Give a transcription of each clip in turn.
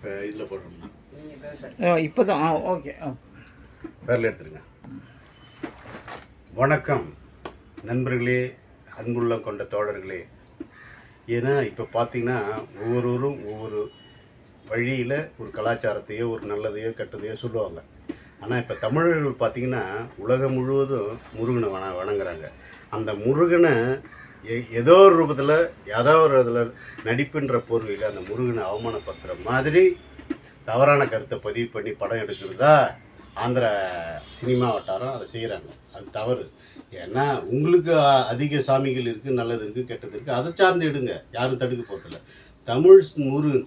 இப்போ இதில் போடுறோம்னா இப்போ தான் ஓகே பேரில் எடுத்துருங்க. வணக்கம் நண்பர்களே, அன்புள்ளம் கொண்ட தோழர்களே. ஏன்னா இப்போ பார்த்தீங்கன்னா ஒவ்வொருவரும் ஒவ்வொரு வழியில் ஒரு கலாச்சாரத்தையோ ஒரு நல்லதையோ கெட்டதையோ சொல்லுவாங்க. ஆனால் இப்போ தமிழர்கள் பார்த்திங்கன்னா உலகம் முழுவதும் முருகனை வணங்குறாங்க. அந்த முருகனை ஏதோ ஒரு ரூபத்தில் யாரோ ஒரு இதில் நடிப்புன்ற போர்வையில் அந்த முருகனை அவமானப்படுத்துகிற மாதிரி தவறான கருத்தை பதிவு பண்ணி படம் எடுக்கிறதா ஆந்திர சினிமா வட்டாரம் அதை செய்கிறாங்க. அது தவறு. ஏன்னா உங்களுக்கு அதிக சாமிகள் இருக்குது, நல்லது இருக்குது, கெட்டது இருக்குது, அதை சார்ந்து எடுங்க, யாரும் தடுக்க போகிறதில்ல.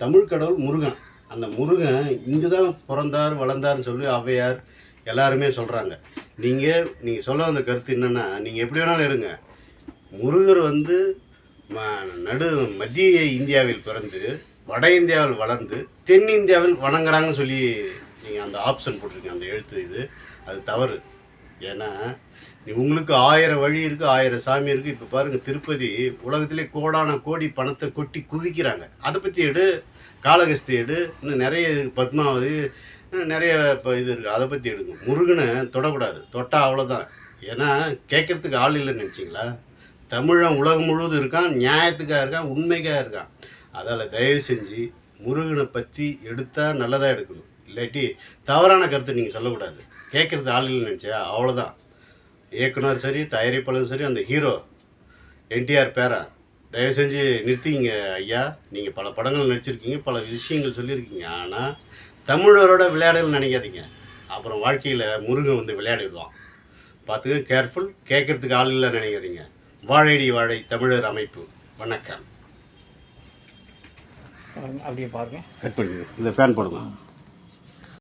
தமிழ் கடவுள் முருகன். அந்த முருகன் இங்கே தான் பிறந்தார் வளர்ந்தார்னு சொல்லி ஔவையார் எல்லாருமே சொல்கிறாங்க. நீங்கள் சொல்ல வந்த கருத்து என்னென்னா, நீங்கள் எப்படி வேணாலும் எடுங்க, முருகர் மத்திய இந்தியாவில் பிறந்து வட இந்தியாவில் வளர்ந்து தென்னிந்தியாவில் வணங்குறாங்கன்னு சொல்லி நீங்கள் அந்த ஆப்ஷன் போட்டிருக்கீங்க, அந்த எழுத்து இது அது தவறு. ஏன்னா உங்களுக்கு 1000 வழி இருக்குது, 1000 சாமி இருக்குது. இப்போ பாருங்கள், திருப்பதி உலகத்திலே கோடான கோடி பணத்தை கொட்டி குவிக்கிறாங்க. அதை பற்றி எடு, காளகஸ்தி எடு, இன்னும் நிறைய பத்மாவதி, நிறைய இப்போ இது இருக்குது, அதை பற்றி எடுங்க. முருகனை தொடக்கூடாது, தொட்டால் அவ்வளோதான். ஏன்னா கேட்குறதுக்கு ஆள் இல்லைன்னு நினச்சிங்களா? தமிழன் உலகம் முழுவதும் இருக்கான், நியாயத்துக்காக இருக்கான், உண்மைக்காக இருக்கான். அதால் தயவு செஞ்சு முருகனை பற்றி எடுத்தால் நல்லதாக எடுக்கணும். இல்லாட்டி தவறான கருத்தை நீங்கள் சொல்லக்கூடாது. கேட்குறது ஆள் இல்லைன்னு நினச்சா அவ்வளோதான். இயக்குனர் சரி, தயாரிப்பாளரும் சரி, அந்த ஹீரோ என்டிஆர் பேரா தயவு செஞ்சு நிறுத்திங்க ஐயா. நீங்கள் பல படங்கள் நடிச்சிருக்கீங்க, பல விஷயங்கள் சொல்லியிருக்கீங்க. ஆனால் தமிழரோட விளையாடல் நினைக்காதீங்க. அப்புறம் வாழ்க்கையில் முருகன் விளையாடிடுவான். பார்த்துக்க, கேர்ஃபுல். கேட்குறதுக்கு ஆள் இல்லை நினைக்காதீங்க. வாழைடி வாழை தமிழர் அமைப்பு. வணக்கம். அப்படியே பாருங்கள். கட் பண்ணுங்க, இந்த பேன் போடுங்க.